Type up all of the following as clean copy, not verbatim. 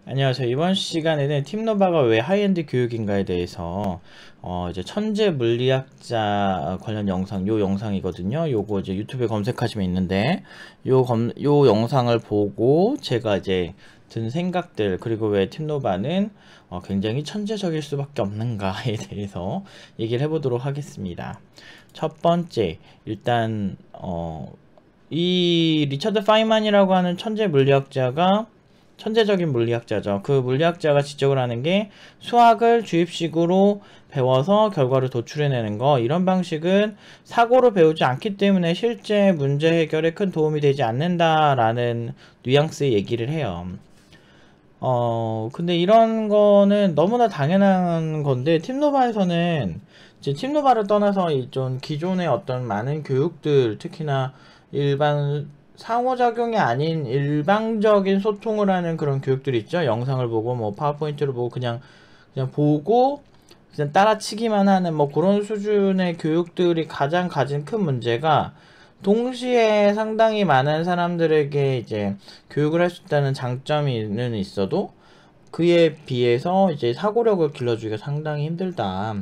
안녕하세요. 이번 시간에는 팀노바가 왜 하이엔드 교육인가에 대해서 이제 천재 물리학자 관련 영상, 요 영상이거든요. 요거 이제 유튜브에 검색하시면 있는데 요 영상을 보고 제가 이제 든 생각들, 그리고 왜 팀노바는 굉장히 천재적일 수밖에 없는가에 대해서 얘기를 해보도록 하겠습니다. 첫 번째, 일단 이 리처드 파이만이라고 하는 천재적인 물리학자죠. 그 물리학자가 지적을 하는 게 수학을 주입식으로 배워서 결과를 도출해내는 거, 이런 방식은 사고로 배우지 않기 때문에 실제 문제 해결에 큰 도움이 되지 않는다라는 뉘앙스의 얘기를 해요. 근데 이런 거는 너무나 당연한 건데, 팀노바에서는 이제 팀노바를 떠나서 좀 기존의 어떤 많은 교육들, 특히나 일반 상호작용이 아닌 일방적인 소통을 하는 그런 교육들 있죠. 영상을 보고 뭐 파워포인트를 보고 그냥 보고 그냥 따라치기만 하는 뭐 그런 수준의 교육들이 가장 가진 큰 문제가, 동시에 상당히 많은 사람들에게 이제 교육을 할 수 있다는 장점이 있어도 그에 비해서 이제 사고력을 길러주기가 상당히 힘들다.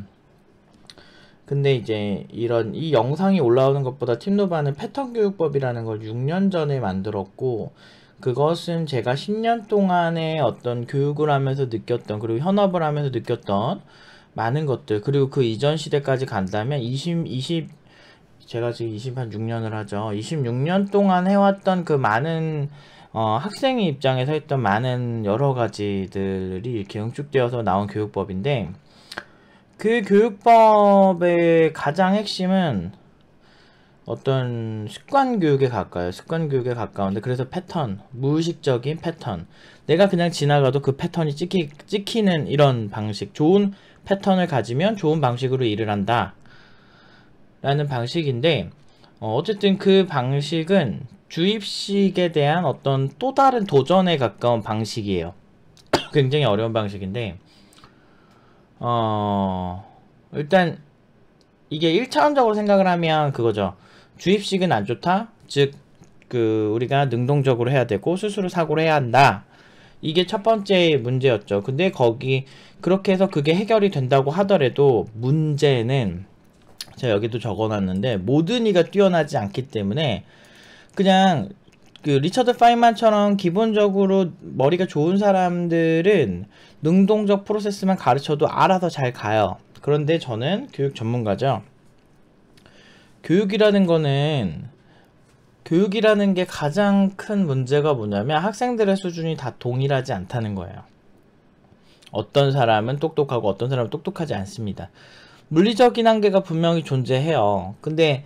근데 이제 이 영상이 올라오는 것보다 팀노바는 패턴 교육법이라는 걸 6년 전에 만들었고, 그것은 제가 10년 동안의 어떤 교육을 하면서 느꼈던, 그리고 현업을 하면서 느꼈던 많은 것들, 그리고 그 이전 시대까지 간다면 제가 지금 26년을 하죠. 26년 동안 해왔던 그 많은 학생의 입장에서 했던 많은 여러 가지들이 이렇게 응축되어서 나온 교육법인데, 그 교육법의 가장 핵심은 어떤 습관 교육에 가까워요. 습관 교육에 가까운데, 그래서 패턴, 무의식적인 패턴, 내가 그냥 지나가도 그 패턴이 찍히는 이런 방식, 좋은 패턴을 가지면 좋은 방식으로 일을 한다 라는 방식인데, 어쨌든 그 방식은 주입식에 대한 어떤 또 다른 도전에 가까운 방식이에요. 굉장히 어려운 방식인데, 일단 이게 1차원적으로 생각을 하면 그거죠. 주입식은 안 좋다. 즉, 우리가 능동적으로 해야 되고 스스로 사고를 해야 한다. 이게 첫 번째 문제였죠. 근데 그렇게 해서 그게 해결이 된다고 하더라도 문제는, 제가 여기도 적어놨는데, 모든 이가 뛰어나지 않기 때문에 그냥 리처드 파인만처럼 기본적으로 머리가 좋은 사람들은 능동적 프로세스만 가르쳐도 알아서 잘 가요. 그런데 저는 교육 전문가죠. 교육이라는 게 가장 큰 문제가 뭐냐면, 학생들의 수준이 다 동일하지 않다는 거예요. 어떤 사람은 똑똑하고 어떤 사람은 똑똑하지 않습니다. 물리적인 한계가 분명히 존재해요. 근데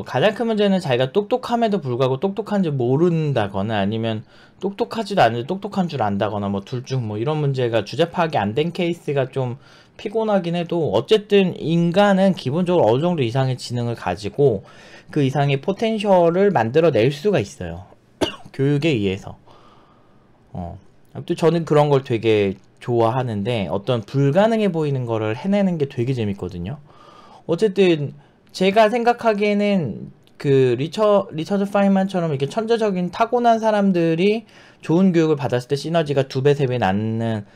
가장 큰 문제는 자기가 똑똑함에도 불구하고 똑똑한지 모른다거나, 아니면 똑똑하지도 않은데 똑똑한 줄 안다거나, 뭐 둘 중 뭐 이런 문제가 주제 파악이 안 된 케이스가 좀 피곤하긴 해도, 어쨌든 인간은 기본적으로 어느 정도 이상의 지능을 가지고 그 이상의 포텐셜을 만들어낼 수가 있어요. 교육에 의해서. 아무튼 저는 그런 걸 되게 좋아하는데, 어떤 불가능해 보이는 거를 해내는 게 되게 재밌거든요. 어쨌든 제가 생각하기에는 리처드 파인만처럼 이렇게 천재적인 타고난 사람들이 좋은 교육을 받았을 때 시너지가 2배, 3배 낳는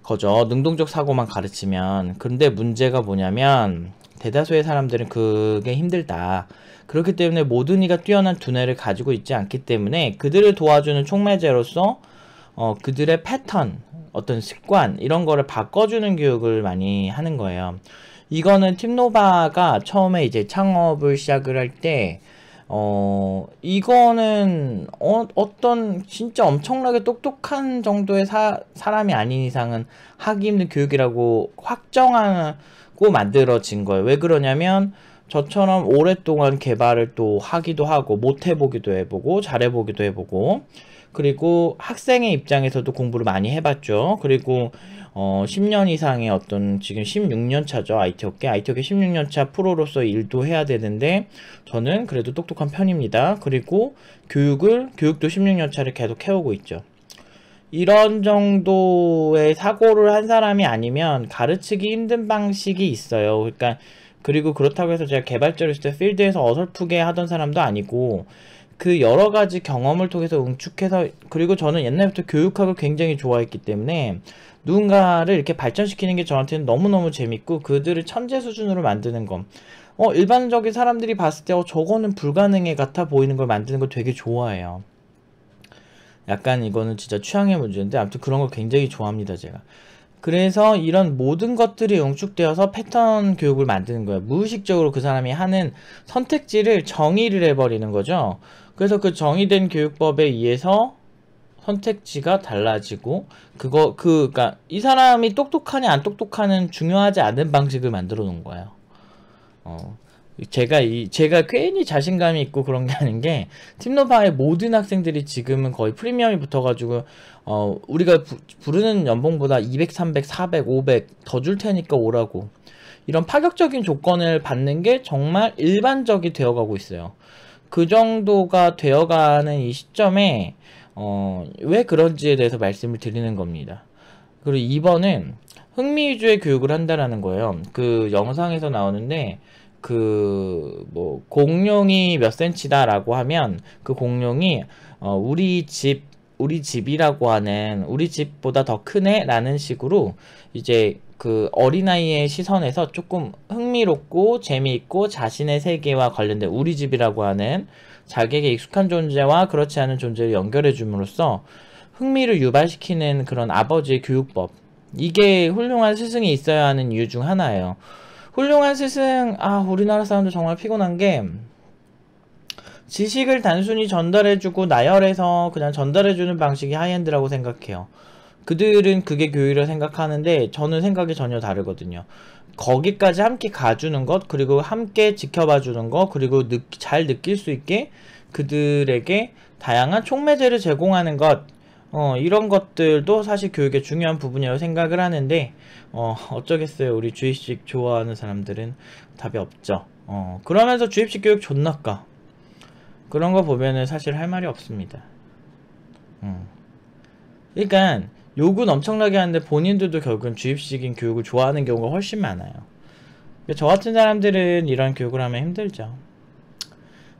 거죠. 능동적 사고만 가르치면. 근데 문제가 뭐냐면, 대다수의 사람들은 그게 힘들다. 그렇기 때문에 모든 이가 뛰어난 두뇌를 가지고 있지 않기 때문에 그들을 도와주는 촉매제로서 그들의 패턴, 어떤 습관, 이런 거를 바꿔주는 교육을 많이 하는 거예요. 이거는 팀노바가 처음에 이제 창업을 시작을 할 때, 이거는 어떤 진짜 엄청나게 똑똑한 정도의 사람이 아닌 이상은 하기 힘든 교육이라고 확정하고 만들어진 거예요. 왜 그러냐면, 저처럼 오랫동안 개발을 또 하기도 하고, 못 해보기도 해보고, 잘해보기도 해보고, 그리고 학생의 입장에서도 공부를 많이 해봤죠. 그리고 10년 이상의 지금 16년 차죠. IT업계 16년 차 프로로서 일도 해야 되는데, 저는 그래도 똑똑한 편입니다. 그리고 교육도 16년 차를 계속 해오고 있죠. 이런 정도의 사고를 한 사람이 아니면 가르치기 힘든 방식이 있어요. 그리고 그렇다고 해서 제가 개발자로 있을 때 필드에서 어설프게 하던 사람도 아니고, 그 여러 가지 경험을 통해서 응축해서, 그리고 저는 옛날부터 교육학을 굉장히 좋아했기 때문에 누군가를 이렇게 발전시키는 게 저한테는 너무너무 재밌고, 그들을 천재 수준으로 만드는 거, 일반적인 사람들이 봤을 때 저거는 불가능해 같아 보이는 걸 만드는 걸 되게 좋아해요. 약간 이거는 진짜 취향의 문제인데, 아무튼 그런 걸 굉장히 좋아합니다, 제가. 그래서 이런 모든 것들이 응축되어서 패턴 교육을 만드는 거예요. 무의식적으로 그 사람이 하는 선택지를 정의를 해버리는 거죠. 그래서 그 정의된 교육법에 의해서 선택지가 달라지고, 그러니까 이 사람이 똑똑하냐 안 똑똑하는 중요하지 않은 방식을 만들어 놓은 거예요. 제가 괜히 자신감이 있고 그런 게 아닌 게, 팀노바의 모든 학생들이 지금은 거의 프리미엄이 붙어가지고, 우리가 부르는 연봉보다 200, 300, 400, 500 더 줄 테니까 오라고, 이런 파격적인 조건을 받는 게 정말 일반적이 되어가고 있어요. 그 정도가 되어가는 이 시점에 왜 그런지에 대해서 말씀을 드리는 겁니다. 그리고 2번은 흥미 위주의 교육을 한다라는 거예요. 그 영상에서 나오는데, 공룡이 몇 센치다라고 하면, 그 공룡이 우리 집이라고 하는, 우리 집보다 더 크네 라는 식으로 이제 그 어린아이의 시선에서 조금 흥미롭고 재미있고 자신의 세계와 관련된 우리 집이라고 하는 자기에게 익숙한 존재와 그렇지 않은 존재를 연결해 줌으로써 흥미를 유발시키는 그런 아버지의 교육법, 이게 훌륭한 스승이 있어야 하는 이유 중 하나예요. 훌륭한 스승, 우리나라 사람들 정말 피곤한 게, 지식을 단순히 전달해주고 나열해서 그냥 전달해주는 방식이 하이엔드라고 생각해요. 그들은 그게 교육이라고 생각하는데, 저는 생각이 전혀 다르거든요. 거기까지 함께 가주는 것, 그리고 함께 지켜봐주는 것, 그리고 잘 느낄 수 있게 그들에게 다양한 촉매제를 제공하는 것, 이런 것들도 사실 교육의 중요한 부분이라고 생각을 하는데, 어쩌겠어요. 우리 주입식 좋아하는 사람들은 답이 없죠. 그러면서 주입식 교육 존나까, 그런 거 보면은 사실 할 말이 없습니다. 그러니까 욕은 엄청나게 하는데 본인들도 결국은 주입식인 교육을 좋아하는 경우가 훨씬 많아요. 저 같은 사람들은 이런 교육을 하면 힘들죠.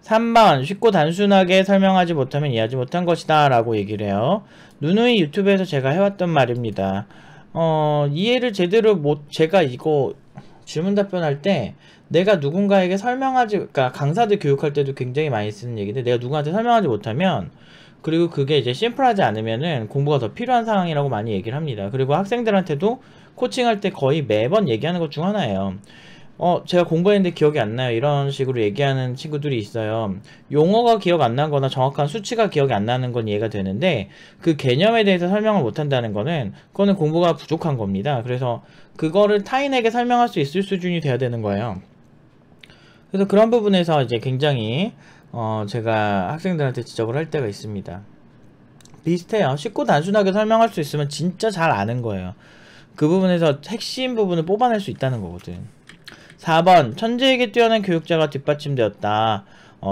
3번, 쉽고 단순하게 설명하지 못하면 이해하지 못한 것이다 라고 얘기를 해요. 누누이 유튜브에서 제가 해왔던 말입니다. 이해를 제대로 제가 이거 질문 답변할 때, 내가 누군가에게 그러니까 강사들 교육할 때도 굉장히 많이 쓰는 얘기인데, 내가 누구한테 설명하지 못하면, 그리고 그게 이제 심플하지 않으면은 공부가 더 필요한 상황이라고 많이 얘기를 합니다. 그리고 학생들한테도 코칭할 때 거의 매번 얘기하는 것 중 하나예요. 제가 공부했는데 기억이 안 나요, 이런 식으로 얘기하는 친구들이 있어요. 용어가 기억 안 나거나 정확한 수치가 기억이 안 나는 건 이해가 되는데, 그 개념에 대해서 설명을 못 한다는 그거는 공부가 부족한 겁니다. 그래서 그거를 타인에게 설명할 수 있을 수준이 돼야 되는 거예요. 그래서 그런 부분에서 이제 굉장히 제가 학생들한테 지적을 할 때가 있습니다. 비슷해요. 쉽고 단순하게 설명할 수 있으면 진짜 잘 아는 거예요. 그 부분에서 핵심 부분을 뽑아낼 수 있다는 거거든. 4번, 천재에게 뛰어난 교육자가 뒷받침되었다.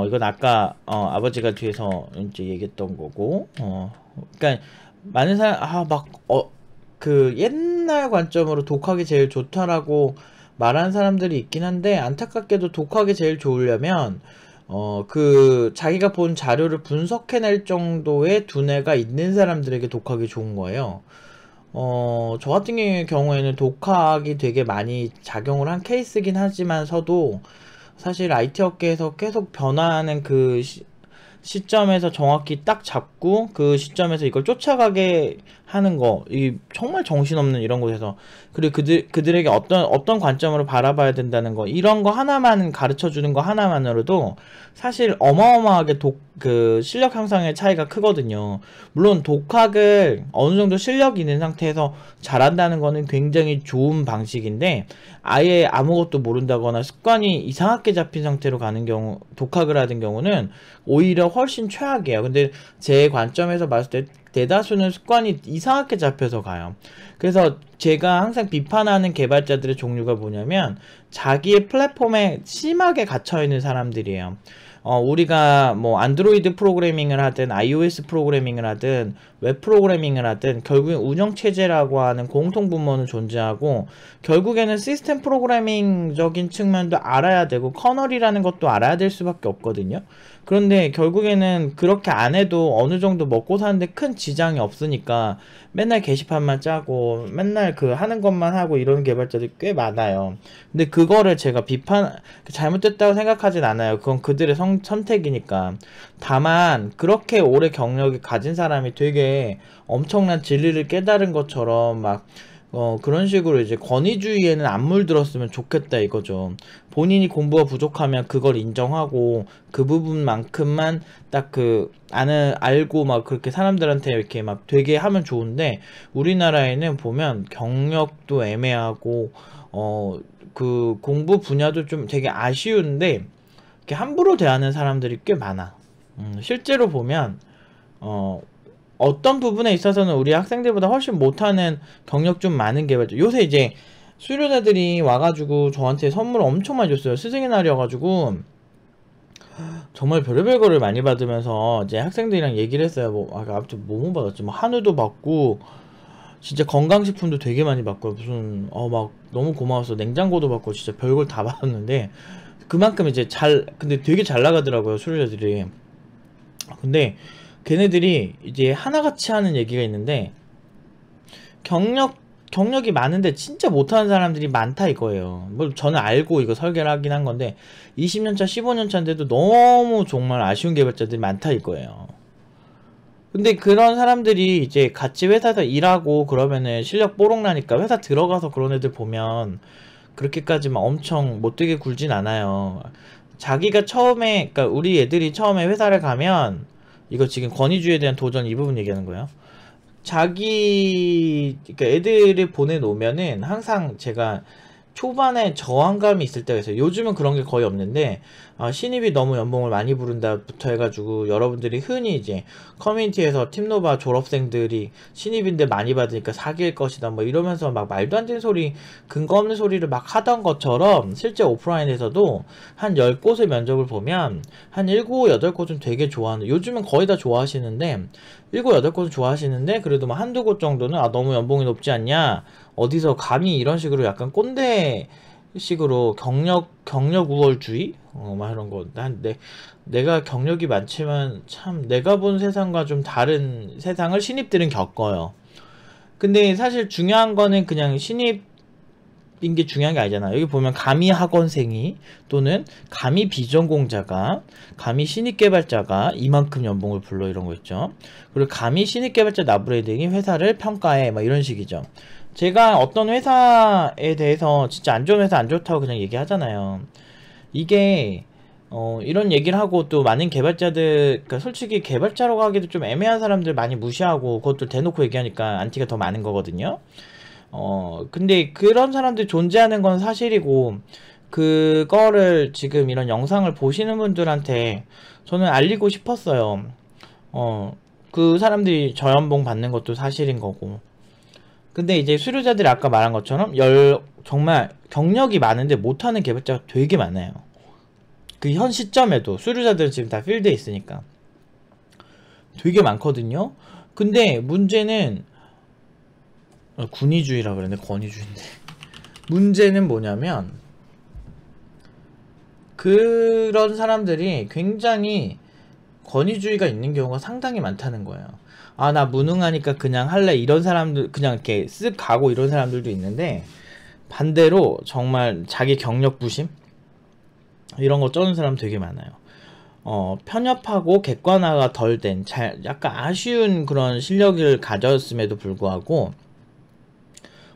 이건 아까 아버지가 뒤에서 이제 얘기했던 거고, 그러니까 많은 사람 그 옛날 관점으로 독학이 제일 좋다라고 말하는 사람들이 있긴 한데, 안타깝게도 독학이 제일 좋으려면 자기가 본 자료를 분석해낼 정도의 두뇌가 있는 사람들에게 독학이 좋은 거예요. 저 같은 경우에는 독학이 되게 많이 작용을 한 케이스긴 하지만서도, 사실 IT 업계에서 계속 변화하는 그 시점에서 정확히 딱 잡고 그 시점에서 이걸 쫓아가게 하는 거, 이 정말 정신없는 이런 곳에서, 그리고 그들에게 어떤 관점으로 바라봐야 된다는 거, 이런 거 하나만 가르쳐 주는 거 하나만으로도 사실 어마어마하게 실력 향상의 차이가 크거든요. 물론 독학을 어느 정도 실력 있는 상태에서 잘한다는 거는 굉장히 좋은 방식인데, 아예 아무것도 모른다거나 습관이 이상하게 잡힌 상태로 가는 경우, 독학을 하는 경우는 오히려 훨씬 최악이에요. 근데 제 관점에서 봤을 때 대다수는 습관이 이상하게 잡혀서 가요. 그래서 제가 항상 비판하는 개발자들의 종류가 뭐냐면, 자기의 플랫폼에 심하게 갇혀있는 사람들이에요. 우리가 뭐 안드로이드 프로그래밍을 하든 iOS 프로그래밍을 하든 웹 프로그래밍을 하든 결국엔 운영체제라고 하는 공통분모는 존재하고 결국에는 시스템 프로그래밍적인 측면도 알아야 되고 커널이라는 것도 알아야 될 수밖에 없거든요. 그런데 결국에는 그렇게 안 해도 어느 정도 먹고 사는데 큰 지장이 없으니까 맨날 게시판만 짜고 맨날 그 하는 것만 하고 이런 개발자들이 꽤 많아요. 근데 그거를 제가 잘못됐다고 생각하진 않아요. 그건 그들의 선택이니까. 다만 그렇게 오래 경력을 가진 사람이 되게 엄청난 진리를 깨달은 것처럼 막 그런 식으로 이제 권위주의에는 안 물들었으면 좋겠다 이거죠. 본인이 공부가 부족하면 그걸 인정하고 그 부분만큼만 딱 알고 막 그렇게 사람들한테 이렇게 막 되게 하면 좋은데 우리나라에는 보면 경력도 애매하고 그 공부 분야도 좀 되게 아쉬운데 이렇게 함부로 대하는 사람들이 꽤 많아. 실제로 보면 어떤 부분에 있어서는 우리 학생들보다 훨씬 못하는 경력 좀 많은 개발자. 요새 이제 수료자들이 와가지고 저한테 선물 엄청 많이 줬어요. 스승의 날이어가지고 정말 별의별 거를 많이 받으면서 이제 학생들이랑 얘기를 했어요. 아무튼 뭐뭐 받았지? 뭐 한우도 받고 진짜 건강식품도 되게 많이 받고요. 무슨 막 너무 고마워서 냉장고도 받고 진짜 별걸 다 받았는데 그만큼 이제 근데 되게 잘 나가더라고요 수료자들이. 근데 걔네들이 이제 하나같이 하는 얘기가 있는데 경력이 많은데 진짜 못하는 사람들이 많다 이거예요. 뭐 저는 알고 이거 설계를 하긴 한 건데 20년차 15년차인데도 너무 정말 아쉬운 개발자들이 많다 이거예요. 근데 그런 사람들이 이제 같이 회사에서 일하고 그러면은 실력 뽀록 나니까 회사 들어가서 그런 애들 보면 그렇게까지 막 엄청 못되게 굴진 않아요. 자기가 처음에 그러니까 우리 애들이 처음에 회사를 가면 이거 지금 권위주의에 대한 도전 이 부분 얘기하는 거예요. 그러니까 애들을 보내놓으면은 항상 제가 초반에 저항감이 있을 때가 있어요. 요즘은 그런 게 거의 없는데 신입이 너무 연봉을 많이 부른다부터 해가지고 여러분들이 흔히 이제 커뮤니티에서 팀노바 졸업생들이 신입인데 많이 받으니까 사귈 것이다 뭐 이러면서 막 말도 안 되는 소리 근거 없는 소리를 막 하던 것처럼 실제 오프라인에서도 한 10곳의 면접을 보면 한 7, 8곳은 되게 좋아하는 요즘은 거의 다 좋아하시는데 7, 8곳은 좋아하시는데 그래도 막 한두 곳 정도는 너무 연봉이 높지 않냐 어디서 감히 이런 식으로 약간 꼰대 식으로 경력 우월주의? 막 이런 거. 내가 경력이 많지만 참 내가 본 세상과 좀 다른 세상을 신입들은 겪어요. 근데 사실 중요한 거는 그냥 신입인 게 중요한 게 아니잖아. 여기 보면 감히 학원생이 또는 감히 비전공자가 감히 신입 개발자가 이만큼 연봉을 불러 이런 거 있죠. 그리고 감히 신입 개발자 나부레딩이 회사를 평가해 막 이런 식이죠. 제가 어떤 회사에 대해서 진짜 안 좋은 회사 안 좋다고 그냥 얘기하잖아요. 이게 이런 얘기를 하고 또 많은 개발자들 그러니까 솔직히 개발자라고 하기도 좀 애매한 사람들 많이 무시하고 그것도 대놓고 얘기하니까 안티가 더 많은 거거든요. 근데 그런 사람들이 존재하는 건 사실이고 그거를 지금 이런 영상을 보시는 분들한테 저는 알리고 싶었어요. 그 사람들이 저연봉 받는 것도 사실인 거고. 근데 이제 수료자들이 아까 말한 것처럼 정말 경력이 많은데 못하는 개발자가 되게 많아요. 그 현 시점에도 수료자들은 지금 다 필드에 있으니까 되게 많거든요. 근데 문제는 군의주의라 그러네. 권위주의인데 문제는 뭐냐면 그런 사람들이 굉장히 권위주의가 있는 경우가 상당히 많다는 거예요. 나 무능하니까 그냥 할래 이런 사람들 그냥 이렇게 쓱 가고 이런 사람들도 있는데 반대로 정말 자기 경력 부심 이런 거 쩌는 사람 되게 많아요. 편협하고 객관화가 덜 된 약간 아쉬운 그런 실력을 가졌음에도 불구하고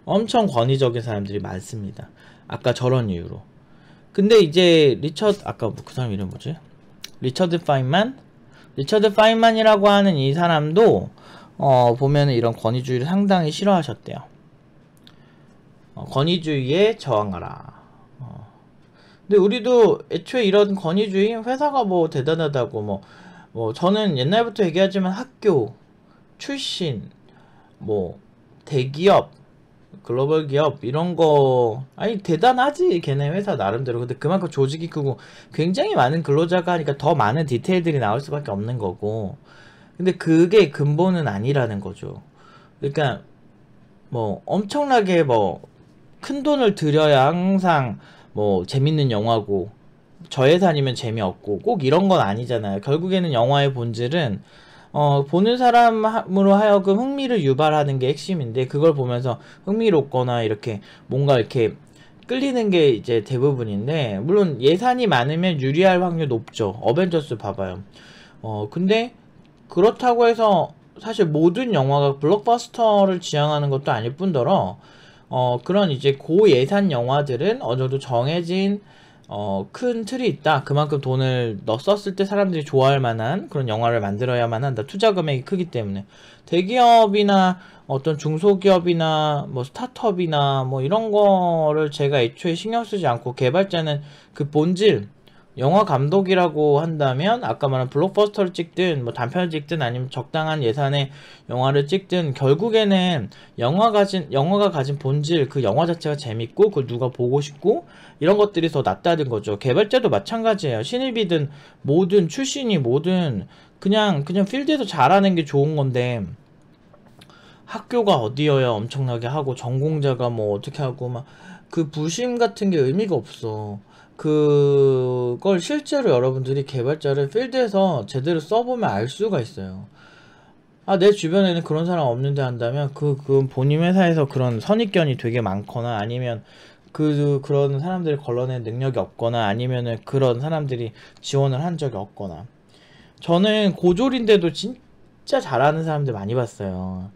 엄청 권위적인 사람들이 많습니다. 아까 저런 이유로. 근데 이제 아까 그 사람 이름 뭐지? 리처드 파인만이라고 하는 이 사람도 보면은 이런 권위주의를 상당히 싫어하셨대요. 권위주의에 저항하라. 근데 우리도 애초에 이런 권위주의 회사가 뭐 대단하다고 뭐 저는 옛날부터 얘기하지만 학교 출신 뭐 대기업 글로벌 기업 이런 거 대단하지 걔네 회사 나름대로. 근데 그만큼 조직이 크고 굉장히 많은 근로자가 하니까 더 많은 디테일들이 나올 수밖에 없는 거고 근데 그게 근본은 아니라는 거죠. 그러니까 뭐 엄청나게 뭐 큰 돈을 들여야 항상 뭐 재밌는 영화고 저예산이면 재미없고 꼭 이런 건 아니잖아요. 결국에는 영화의 본질은 보는 사람으로 하여금 흥미를 유발하는 게 핵심인데, 그걸 보면서 흥미롭거나 이렇게 뭔가 이렇게 끌리는 게 이제 대부분인데, 물론 예산이 많으면 유리할 확률 높죠. 어벤져스 봐봐요. 근데 그렇다고 해서 사실 모든 영화가 블록버스터를 지향하는 것도 아닐 뿐더러 그런 이제 고예산 영화들은 어느 정도 정해진 큰 틀이 있다. 그만큼 돈을 썼을 때 사람들이 좋아할 만한 그런 영화를 만들어야만 한다. 투자 금액이 크기 때문에. 대기업이나 어떤 중소기업이나 뭐 스타트업이나 뭐 이런 거를 제가 애초에 신경 쓰지 않고, 개발자는 그 본질, 영화 감독이라고 한다면 아까 말한 블록버스터를 찍든 뭐 단편을 찍든 아니면 적당한 예산의 영화를 찍든, 결국에는 영화가 가진 본질, 그 영화 자체가 재밌고 그걸 누가 보고 싶고 이런 것들이 더 낫다는 거죠. 개발자도 마찬가지예요. 신입이든 뭐든 출신이 뭐든 그냥 필드에서 잘하는 게 좋은 건데, 학교가 어디여야 엄청나게 하고 전공자가 뭐 어떻게 하고 막 그 부심 같은 게 의미가 없어. 그걸 실제로 여러분들이 개발자를 필드에서 제대로 써보면 알 수가 있어요. 내 주변에는 그런 사람 없는데 한다면 그 본인 회사에서 그런 선입견이 되게 많거나, 아니면 그런 사람들을 걸러낼 능력이 없거나, 아니면은 그런 사람들이 지원을 한 적이 없거나. 저는 고졸인데도 진짜 잘하는 사람들 많이 봤어요.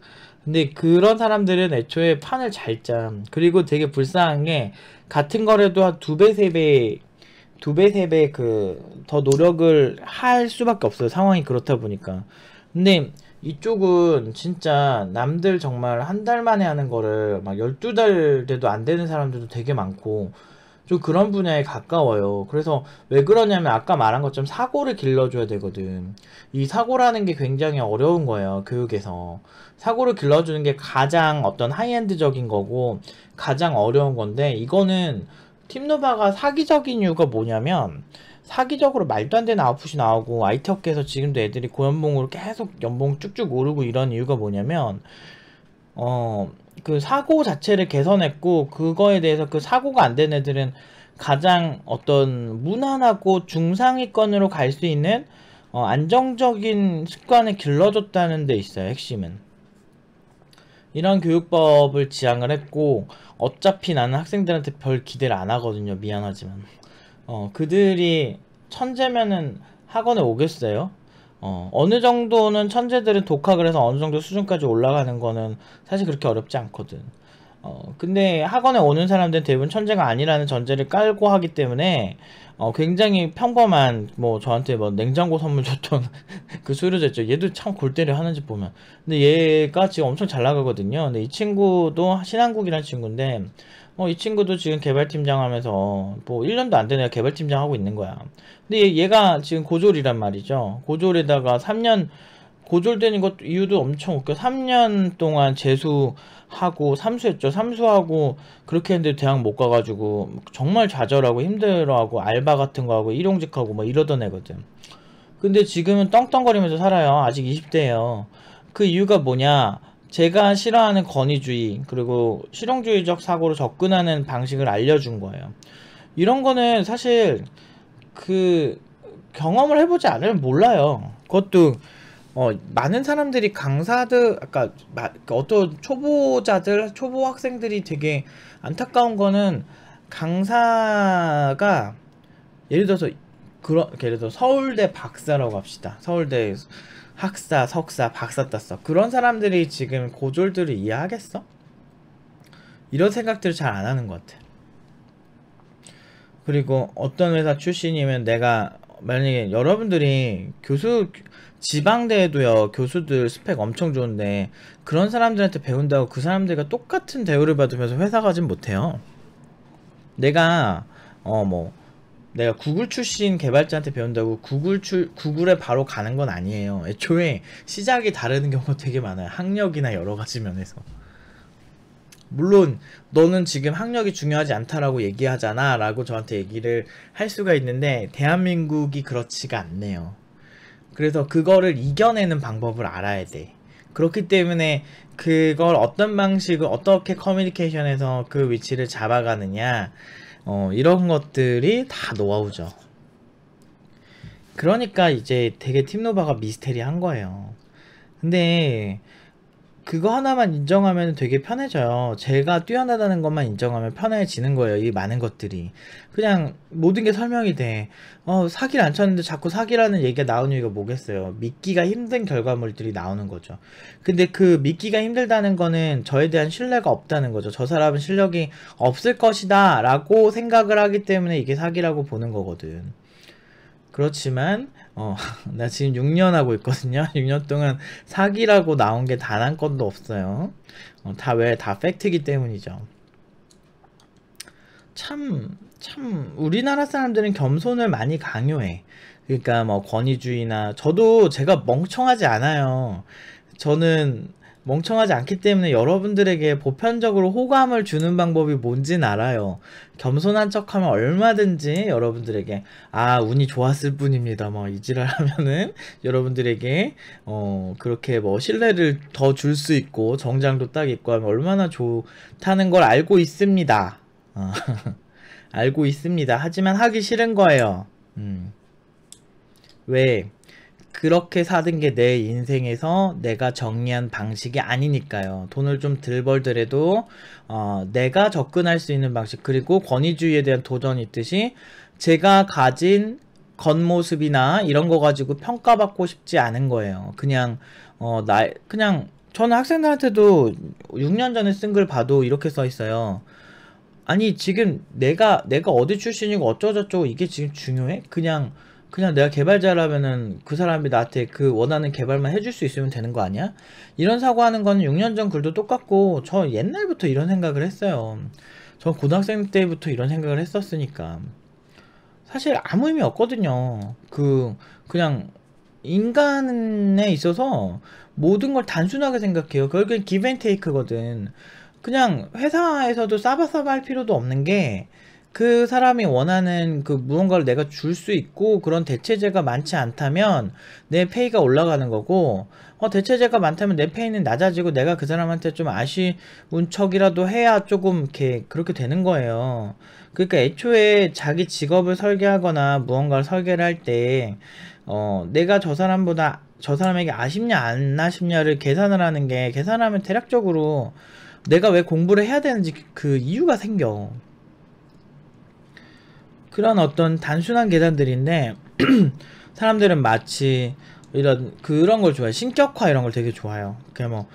근데 그런 사람들은 애초에 판을 잘 짠. 그리고 되게 불쌍한 게, 같은 거라도 한 두 배, 세 배, 세 배 더 노력을 할 수밖에 없어요. 상황이 그렇다 보니까. 근데 이쪽은 진짜 남들 정말 한 달 만에 하는 거를 막 12달 돼도 안 되는 사람들도 되게 많고, 좀 그런 분야에 가까워요. 그래서 왜 그러냐면 아까 말한 것처럼 사고를 길러줘야 되거든. 이 사고라는 게 굉장히 어려운 거예요, 교육에서. 사고를 길러주는 게 가장 어떤 하이엔드적인 거고 가장 어려운 건데, 이거는 팀노바가 사기적인 이유가 뭐냐면, 사기적으로 말도 안 되는 아웃풋이 나오고 IT 업계에서 지금도 애들이 고연봉으로 계속 연봉 쭉쭉 오르고 이런 이유가 뭐냐면, 그 사고 자체를 개선했고, 그거에 대해서 그 사고가 안 된 애들은 가장 어떤 무난하고 중상위권으로 갈 수 있는 안정적인 습관을 길러줬다는 데 있어요, 핵심은. 이런 교육법을 지향을 했고, 어차피 나는 학생들한테 별 기대를 안 하거든요, 미안하지만. 그들이 천재면은 학원에 오겠어요? 어느 정도는 천재들은 독학을 해서 어느 정도 수준까지 올라가는 거는 사실 그렇게 어렵지 않거든. 근데 학원에 오는 사람들은 대부분 천재가 아니라는 전제를 깔고 하기 때문에 굉장히 평범한, 뭐 저한테 뭐 냉장고 선물 줬던 그 수료자 있죠. 얘도 참 골 때려 하는지 보면. 근데 얘가 지금 엄청 잘 나가거든요. 근데 이 친구도 신한국이라는 친구인데, 이 친구도 지금 개발팀장 하면서 뭐 1년도 안 되네 개발팀장 하고 있는 거야. 근데 얘가 지금 고졸이란 말이죠. 고졸에다가 3년, 고졸되는 것 이유도 엄청 웃겨. 3년 동안 재수하고 삼수했죠. 삼수하고 그렇게 했는데 대학 못 가가지고 정말 좌절하고 힘들어하고 알바 같은 거 하고 일용직하고 뭐 이러던 애거든. 근데 지금은 떵떵거리면서 살아요. 아직 20대예요. 그 이유가 뭐냐? 제가 싫어하는 권위주의, 그리고 실용주의적 사고로 접근하는 방식을 알려준 거예요. 이런 거는 사실 그 경험을 해보지 않으면 몰라요. 그것도 많은 사람들이 강사들, 아까 어떤 초보자들, 초보 학생들이 되게 안타까운 거는, 강사가 예를 들어서 예를 들어 서울대 박사라고 합시다. 서울대 학사, 석사, 박사 땄어. 그런 사람들이 지금 고졸들을 이해하겠어? 이런 생각들을 잘 안 하는 것 같아. 그리고 어떤 회사 출신이면, 내가 만약에 여러분들이 지방대에도요, 교수들 스펙 엄청 좋은데 그런 사람들한테 배운다고 그 사람들과 똑같은 대우를 받으면서 회사 가진 못해요. 내가 내가 구글 출신 개발자한테 배운다고 구글에 바로 가는 건 아니에요. 애초에 시작이 다르는 경우가 되게 많아요. 학력이나 여러 가지 면에서. 물론 너는 지금 학력이 중요하지 않다라고 얘기하잖아 라고 저한테 얘기를 할 수가 있는데, 대한민국이 그렇지가 않네요. 그래서 그거를 이겨내는 방법을 알아야 돼. 그렇기 때문에 그걸 어떤 방식을 어떻게 커뮤니케이션에서 그 위치를 잡아가느냐, 이런 것들이 다 노하우죠. 그러니까 이제 되게 팀노바가 미스테리한 거예요. 근데 그거 하나만 인정하면 되게 편해져요. 제가 뛰어나다는 것만 인정하면 편해지는 거예요. 이 많은 것들이. 그냥 모든 게 설명이 돼. 사기를 안 쳤는데 자꾸 사기라는 얘기가 나오는 이유가 뭐겠어요. 믿기가 힘든 결과물들이 나오는 거죠. 근데 그 믿기가 힘들다는 거는 저에 대한 신뢰가 없다는 거죠. 저 사람은 실력이 없을 것이다 라고 생각을 하기 때문에 이게 사기라고 보는 거거든. 그렇지만 나 지금 6년 하고 있거든요. 6년 동안 사기라고 나온 게 단 한 건도 없어요. 다 팩트이기 때문이죠. 참 우리나라 사람들은 겸손을 많이 강요해. 그러니까 뭐 권위주의나, 저도 제가 멍청하지 않아요. 저는 멍청하지 않기 때문에 여러분들에게 보편적으로 호감을 주는 방법이 뭔진 알아요. 겸손한 척하면 얼마든지 여러분들에게 운이 좋았을 뿐입니다 뭐 이지랄 하면은 여러분들에게 그렇게 뭐 신뢰를 더 줄 수 있고 정장도 딱 입고 하면 얼마나 좋다는 걸 알고 있습니다. 알고 있습니다. 하지만 하기 싫은 거예요. 왜? 그렇게 사는 게 내 인생에서 내가 정리한 방식이 아니니까요. 돈을 좀 덜 벌더라도 내가 접근할 수 있는 방식, 그리고 권위주의에 대한 도전이 있듯이 제가 가진 겉모습이나 이런 거 가지고 평가받고 싶지 않은 거예요. 그냥 그냥 저는 학생들한테도 6년 전에 쓴 글 봐도 이렇게 써 있어요. 아니 지금 내가 어디 출신이고 어쩌고저쩌고 이게 지금 중요해? 그냥 내가 개발자라면은 그 사람이 나한테 그 원하는 개발만 해줄 수 있으면 되는 거 아니야? 이런 사고하는 거는 6년 전 글도 똑같고, 저 옛날부터 이런 생각을 했어요. 저 고등학생 때부터 이런 생각을 했었으니까 사실 아무 의미 없거든요. 그냥 인간에 있어서 모든 걸 단순하게 생각해요. 결국엔 기브앤테이크거든. 그냥 회사에서도 싸바싸바 할 필요도 없는 게, 그 사람이 원하는 그 무언가를 내가 줄 수 있고 그런 대체제가 많지 않다면 내 페이가 올라가는 거고, 대체제가 많다면 내 페이는 낮아지고 내가 그 사람한테 좀 아쉬운 척이라도 해야 조금 이렇게 그렇게 되는 거예요. 그러니까 애초에 자기 직업을 설계하거나 무언가를 설계를 할 때 내가 저 사람보다 저 사람에게 아쉽냐 안 아쉽냐를 계산을 하는 게, 계산하면 대략적으로 내가 왜 공부를 해야 되는지 그 이유가 생겨. 그런 어떤 단순한 계산들인데 사람들은 마치 그런 걸 좋아해. 신격화 이런 걸 되게 좋아해요. 그냥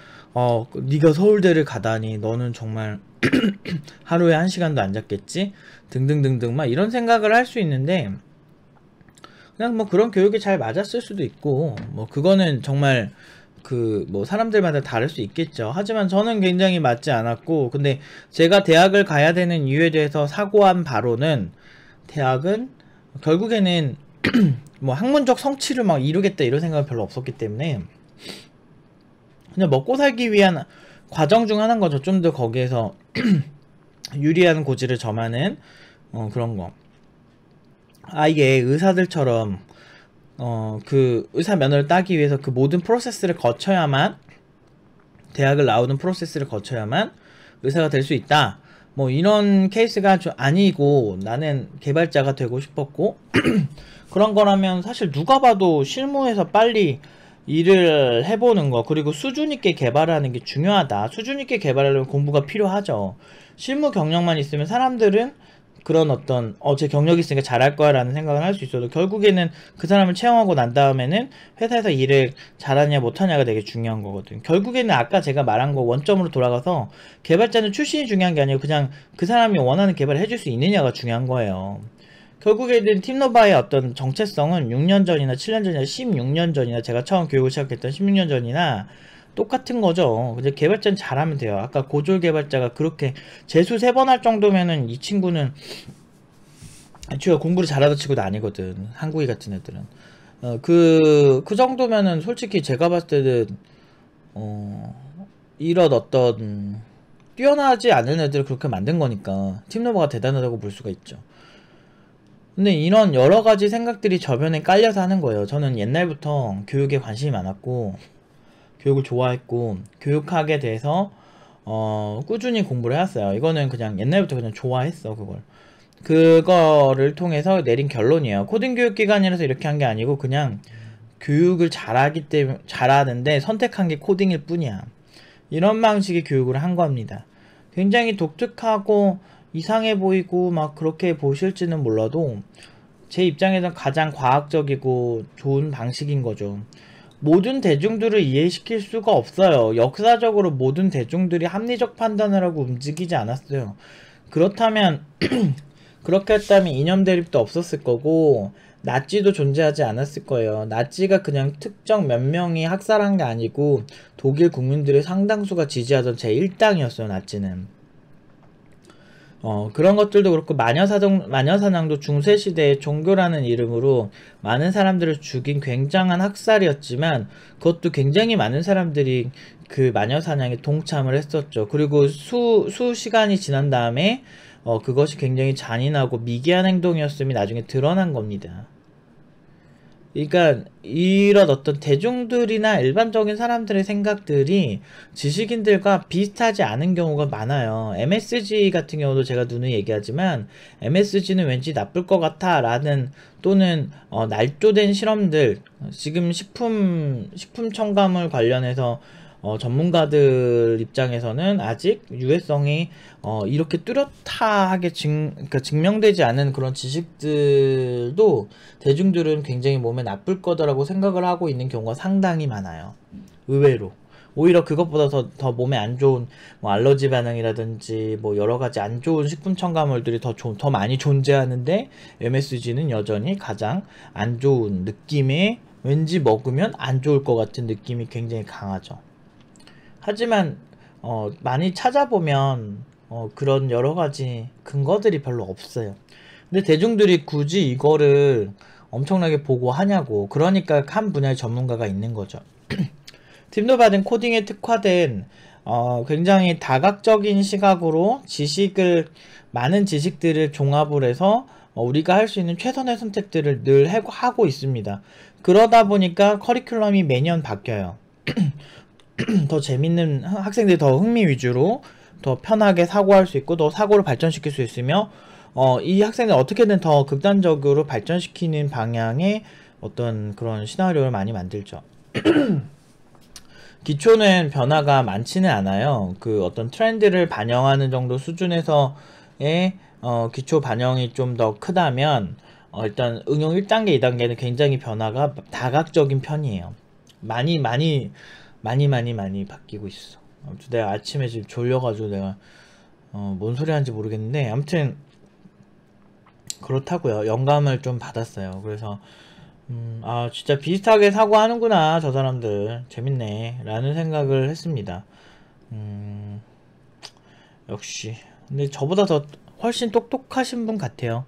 네가 서울대를 가다니 너는 정말 하루에 1시간도 안 잤겠지? 등등등등 막 이런 생각을 할 수 있는데, 그냥 뭐 그런 교육이 잘 맞았을 수도 있고, 뭐 그거는 정말 뭐 사람들마다 다를 수 있겠죠. 하지만 저는 굉장히 맞지 않았고, 근데 제가 대학을 가야 되는 이유에 대해서 사고한 바로는, 대학은 결국에는 뭐 학문적 성취를 막 이루겠다 이런 생각은 별로 없었기 때문에 그냥 먹고 살기 위한 과정 중 하나인 거죠. 좀 더 거기에서 유리한 고지를 점하는 그런 거. 이게 의사들처럼 그 의사 면허를 따기 위해서 그 모든 프로세스를 거쳐야만, 대학을 나오는 프로세스를 거쳐야만 의사가 될 수 있다, 뭐 이런 케이스가 좀 아니고, 나는 개발자가 되고 싶었고 그런 거라면 사실 누가 봐도 실무에서 빨리 일을 해보는 거, 그리고 수준 있게 개발하는 게 중요하다. 수준 있게 개발하려면 공부가 필요하죠. 실무 경력만 있으면 사람들은 그런 어떤 제 경력이 있으니까 잘할 거야 라는 생각을 할 수 있어도, 결국에는 그 사람을 채용하고 난 다음에는 회사에서 일을 잘하냐 못하냐가 되게 중요한 거거든. 결국에는 아까 제가 말한 거 원점으로 돌아가서, 개발자는 출신이 중요한 게 아니고 그냥 그 사람이 원하는 개발을 해줄 수 있느냐가 중요한 거예요. 결국에는 팀노바의 어떤 정체성은 6년 전이나 7년 전이나 16년 전이나 제가 처음 교육을 시작했던 16년 전이나 똑같은 거죠. 근데 개발자는 잘하면 돼요. 아까 고졸 개발자가 그렇게 재수 3번 할 정도면은 이 친구는 애초에 공부를 잘하던 친구도 아니거든. 한국이 같은 애들은. 그 정도면은 솔직히 제가 봤을 때는 이런 어떤 뛰어나지 않은 애들을 그렇게 만든 거니까 팀노바가 대단하다고 볼 수가 있죠. 근데 이런 여러 가지 생각들이 저변에 깔려서 하는 거예요. 저는 옛날부터 교육에 관심이 많았고, 교육을 좋아했고, 교육학에 대해서, 꾸준히 공부를 해왔어요. 이거는 그냥 옛날부터 그냥 좋아했어, 그걸. 그거를 통해서 내린 결론이에요. 코딩 교육 기관이라서 이렇게 한 게 아니고, 그냥 교육을 잘하는데 선택한 게 코딩일 뿐이야. 이런 방식의 교육을 한 겁니다. 굉장히 독특하고 이상해 보이고 막 그렇게 보실지는 몰라도 제 입장에선 가장 과학적이고 좋은 방식인 거죠. 모든 대중들을 이해시킬 수가 없어요. 역사적으로 모든 대중들이 합리적 판단을 하고 움직이지 않았어요. 그렇다면 그렇게 했다면 이념 대립도 없었을 거고 나치도 존재하지 않았을 거예요. 나치가 그냥 특정 몇 명이 학살한 게 아니고 독일 국민들의 상당수가 지지하던 제1당이었어요. 나치는. 그런 것들도 그렇고 마녀사냥도 중세시대의 종교라는 이름으로 많은 사람들을 죽인 굉장한 학살이었지만 그것도 굉장히 많은 사람들이 그 마녀사냥에 동참을 했었죠. 그리고 수시간이 지난 다음에 그것이 굉장히 잔인하고 미개한 행동이었음이 나중에 드러난 겁니다. 그러니까 이런 어떤 대중들이나 일반적인 사람들의 생각들이 지식인들과 비슷하지 않은 경우가 많아요. MSG 같은 경우도 제가 누누이 얘기하지만 MSG는 왠지 나쁠 것 같아 라는 또는 날조된 실험들 지금 식품 첨가물 관련해서 전문가들 입장에서는 아직 유해성이 이렇게 뚜렷하게 그러니까 증명되지 않은 그런 지식들도 대중들은 굉장히 몸에 나쁠 거다라고 생각을 하고 있는 경우가 상당히 많아요. 의외로. 오히려 그것보다 더 몸에 안 좋은 뭐 알러지 반응이라든지 뭐 여러 가지 안 좋은 식품 첨가물들이 더 많이 존재하는데 MSG는 여전히 가장 안 좋은 느낌의 왠지 먹으면 안 좋을 것 같은 느낌이 굉장히 강하죠. 하지만 많이 찾아보면 그런 여러가지 근거들이 별로 없어요. 근데 대중들이 굳이 이거를 엄청나게 보고 하냐고. 그러니까 한 분야의 전문가가 있는 거죠. 팀노바는 코딩에 특화된 굉장히 다각적인 시각으로 많은 지식들을 종합을 해서 우리가 할 수 있는 최선의 선택들을 늘 하고 있습니다. 그러다 보니까 커리큘럼이 매년 바뀌어요. 더 재밌는 학생들이 더 흥미 위주로 더 편하게 사고할 수 있고 더 사고를 발전시킬 수 있으며 이 학생들 어떻게든 더 극단적으로 발전시키는 방향의 어떤 그런 시나리오를 많이 만들죠. 기초는 변화가 많지는 않아요. 그 어떤 트렌드를 반영하는 정도 수준에서의 기초 반영이 좀 더 크다면 일단 응용 1단계, 2단계는 굉장히 변화가 다각적인 편이에요. 많이 바뀌고 있어. 아무튼 내가 아침에 지금 졸려가지고 내가 뭔 소리 하는지 모르겠는데 아무튼 그렇다고요. 영감을 좀 받았어요. 그래서 진짜 비슷하게 사고하는구나 저 사람들 재밌네 라는 생각을 했습니다. 역시 근데 저보다 더 훨씬 똑똑하신 분 같아요.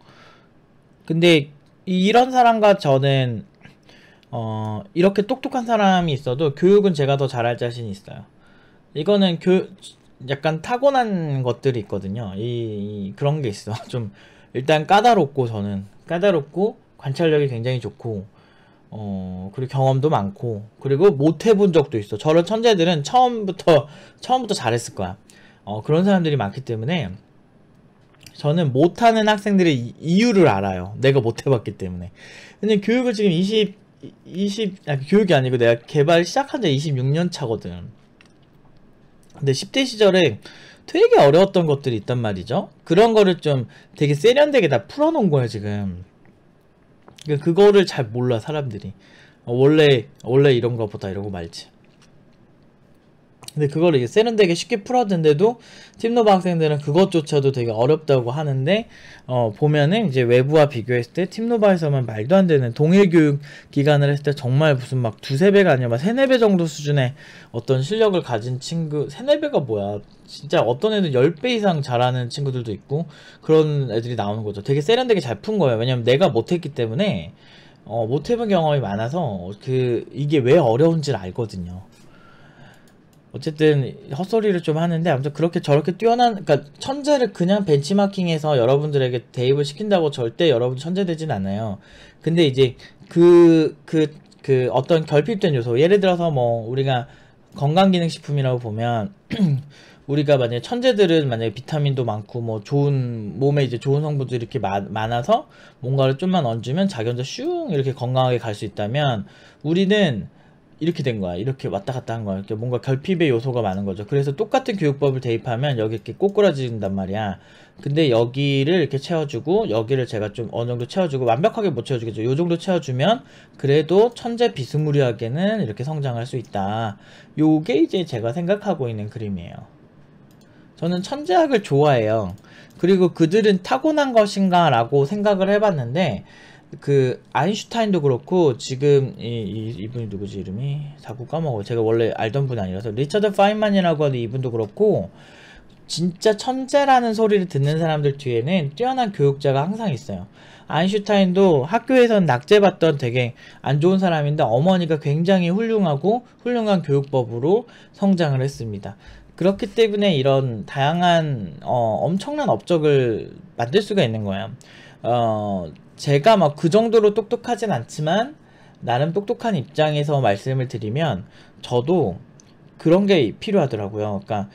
근데 이런 사람과 저는 이렇게 똑똑한 사람이 있어도 교육은 제가 더 잘할 자신이 있어요. 이거는 약간 타고난 것들이 있거든요. 그런 게 있어. 좀 일단 저는 까다롭고 관찰력이 굉장히 좋고 그리고 경험도 많고 그리고 못 해본 적도 있어. 저런 천재들은 처음부터 잘했을 거야. 그런 사람들이 많기 때문에 저는 못하는 학생들의 이유를 알아요. 내가 못 해봤기 때문에. 근데 교육을 지금 교육이 아니고 내가 개발 시작한 지 26년 차거든. 근데 10대 시절에 되게 어려웠던 것들이 있단 말이죠. 그런 거를 좀 되게 세련되게 다 풀어놓은 거야 지금. 그거를 잘 몰라 사람들이. 원래 이런 거보다 이러고 말지. 근데 그거를 이게 세련되게 쉽게 풀었는데도 팀노바 학생들은 그것조차도 되게 어렵다고 하는데 보면은 이제 외부와 비교했을 때 팀노바에서만 말도 안 되는 동일 교육 기간을 했을 때 정말 무슨 막 두세 배가 아니라 막 세네 배 정도 수준의 어떤 실력을 가진 친구, 세네 배가 뭐야? 진짜 어떤 애들 10배 이상 잘하는 친구들도 있고 그런 애들이 나오는 거죠. 되게 세련되게 잘 푼 거예요. 왜냐면 내가 못했기 때문에 못 해본 경험이 많아서 이게 왜 어려운지를 알거든요. 어쨌든 헛소리를 좀 하는데, 아무튼 그렇게 저렇게 뛰어난, 그러니까 천재를 그냥 벤치마킹해서 여러분들에게 대입을 시킨다고 절대 여러분 천재 되진 않아요. 근데 이제 그 어떤 결핍된 요소, 예를 들어서 뭐 우리가 건강기능식품이라고 보면 우리가 만약에 천재들은 만약에 비타민도 많고 뭐 좋은 몸에 이제 좋은 성분들이 이렇게 많아서 뭔가를 좀만 얹으면 자기 혼자 슝 이렇게 건강하게 갈 수 있다면, 우리는 이렇게 된 거야. 이렇게 왔다 갔다 한 거야. 이렇게 뭔가 결핍의 요소가 많은 거죠. 그래서 똑같은 교육법을 대입하면 여기 이렇게 꼬꾸라진단 말이야. 근데 여기를 이렇게 채워주고 여기를 제가 좀 어느 정도 채워주고, 완벽하게 못 채워주겠죠. 요 정도 채워주면 그래도 천재 비스무리하게는 이렇게 성장할 수 있다. 요게 이제 제가 생각하고 있는 그림이에요. 저는 천재학을 좋아해요. 그리고 그들은 타고난 것인가 라고 생각을 해봤는데, 그 아인슈타인도 그렇고, 지금 이분이 누구지, 이름이 자꾸 까먹어요. 제가 원래 알던 분이 아니라서. 리처드 파인만이라고 하는 이분도 그렇고, 진짜 천재라는 소리를 듣는 사람들 뒤에는 뛰어난 교육자가 항상 있어요. 아인슈타인도 학교에선 낙제받던 되게 안 좋은 사람인데 어머니가 굉장히 훌륭한 교육법으로 성장을 했습니다. 그렇기 때문에 이런 다양한 엄청난 업적을 만들 수가 있는 거예요. 제가 막 그 정도로 똑똑하진 않지만 나름 똑똑한 입장에서 말씀을 드리면, 저도 그런 게 필요하더라고요. 그러니까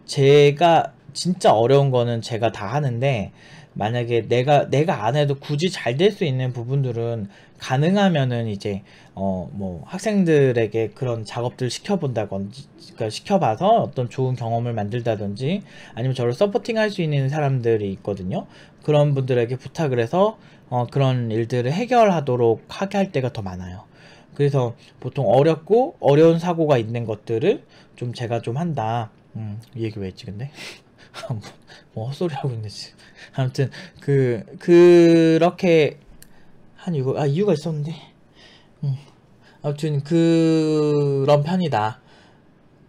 제가 진짜 어려운 거는 제가 다 하는데, 만약에 내가 안 해도 굳이 잘 될 수 있는 부분들은 가능하면은 이제 뭐 학생들에게 그런 작업들 시켜본다든지, 그러니까 시켜봐서 어떤 좋은 경험을 만들다든지, 아니면 저를 서포팅 할 수 있는 사람들이 있거든요. 그런 분들에게 부탁을 해서 그런 일들을 해결하도록 하게 할 때가 더 많아요. 그래서 보통 어렵고 어려운 사고가 있는 것들을 좀 제가 좀 한다. 이 얘기 왜 했지 근데? 뭐 헛소리 하고 있는지. 아무튼 그렇게 한 이유가 있었는데. 아무튼 그런 편이다.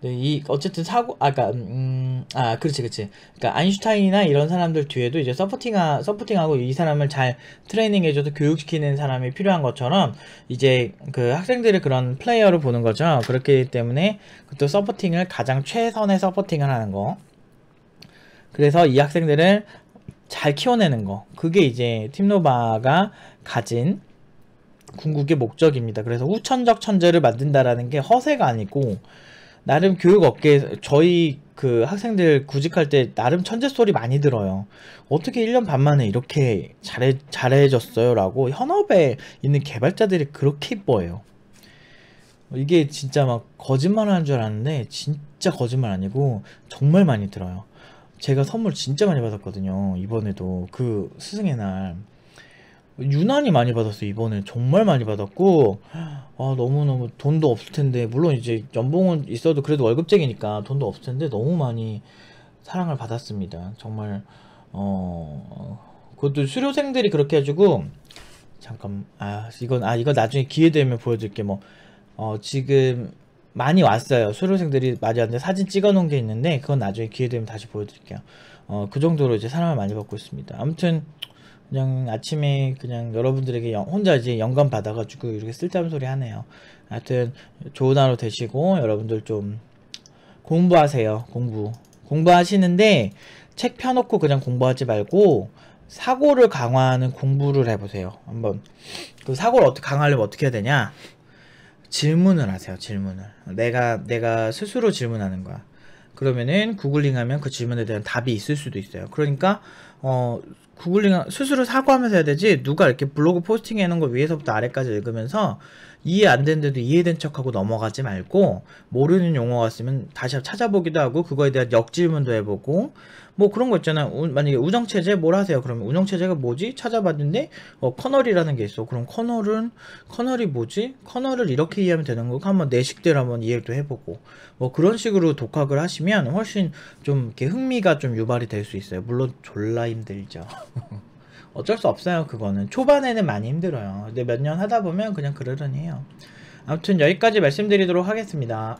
네, 어쨌든 그렇지. 그러니까 아인슈타인이나 이런 사람들 뒤에도 이제 서포팅하고 이 사람을 잘 트레이닝해줘서 교육시키는 사람이 필요한 것처럼, 이제 그 학생들의 그런 플레이어를 보는 거죠. 그렇기 때문에 또 서포팅을 가장 최선의 서포팅을 하는 거. 그래서 이 학생들을 잘 키워내는 거. 그게 이제 팀노바가 가진 궁극의 목적입니다. 그래서 후천적 천재를 만든다라는 게 허세가 아니고, 나름 교육 업계에서 저희 그 학생들 구직할 때 나름 천재 소리 많이 들어요. 어떻게 1년 반 만에 이렇게 잘해졌어요? 라고 현업에 있는 개발자들이 그렇게 이뻐해요. 이게 진짜 막 거짓말 하는 줄 알았는데, 진짜 거짓말 아니고 정말 많이 들어요. 제가 선물 진짜 많이 받았거든요. 이번에도 그 스승의 날 유난히 많이 받았어요. 이번에 정말 많이 받았고, 너무너무 돈도 없을 텐데, 물론 이제 연봉은 있어도 그래도 월급쟁이니까 돈도 없을 텐데 너무 많이 사랑을 받았습니다. 정말 그것도 수료생들이 그렇게 해주고. 잠깐, 이거 나중에 기회 되면 보여드릴게. 지금 많이 왔어요. 수료생들이 많이 왔는데 사진 찍어 놓은 게 있는데, 그건 나중에 기회 되면 다시 보여드릴게요. 그 정도로 이제 사랑을 많이 받고 있습니다. 아무튼 그냥 아침에 그냥 여러분들에게 혼자 이제 영감 받아가지고 이렇게 쓸데없는 소리 하네요. 하여튼 좋은 하루 되시고, 여러분들 좀 공부하세요. 공부하시는데 책 펴놓고 그냥 공부하지 말고 사고를 강화하는 공부를 해보세요. 한번 그 사고를 강화하려면 어떻게 해야 되냐? 질문을 하세요. 질문을 내가 스스로 질문하는 거야. 그러면은 구글링하면 그 질문에 대한 답이 있을 수도 있어요. 그러니까 구글링 스스로 사고하면서 해야 되지, 누가 이렇게 블로그 포스팅 해놓은 거 위에서부터 아래까지 읽으면서 이해 안 되는데도 이해된 척하고 넘어가지 말고, 모르는 용어가 있으면 다시 찾아보기도 하고 그거에 대한 역질문도 해보고, 뭐 그런 거 있잖아. 만약에 우정체제 뭘 하세요? 그러면 우정체제가 뭐지? 찾아봤는데 커널이라는 게 있어. 그럼 커널이 뭐지? 커널을 이렇게 이해하면 되는 거고, 한번 내식대로 한번 이해도 해보고, 뭐 그런 식으로 독학을 하시면 훨씬 좀 이렇게 흥미가 좀 유발이 될 수 있어요. 물론 졸라 힘들죠. 어쩔 수 없어요. 그거는 초반에는 많이 힘들어요. 근데 몇 년 하다 보면 그냥 그러려니 해요. 아무튼 여기까지 말씀드리도록 하겠습니다.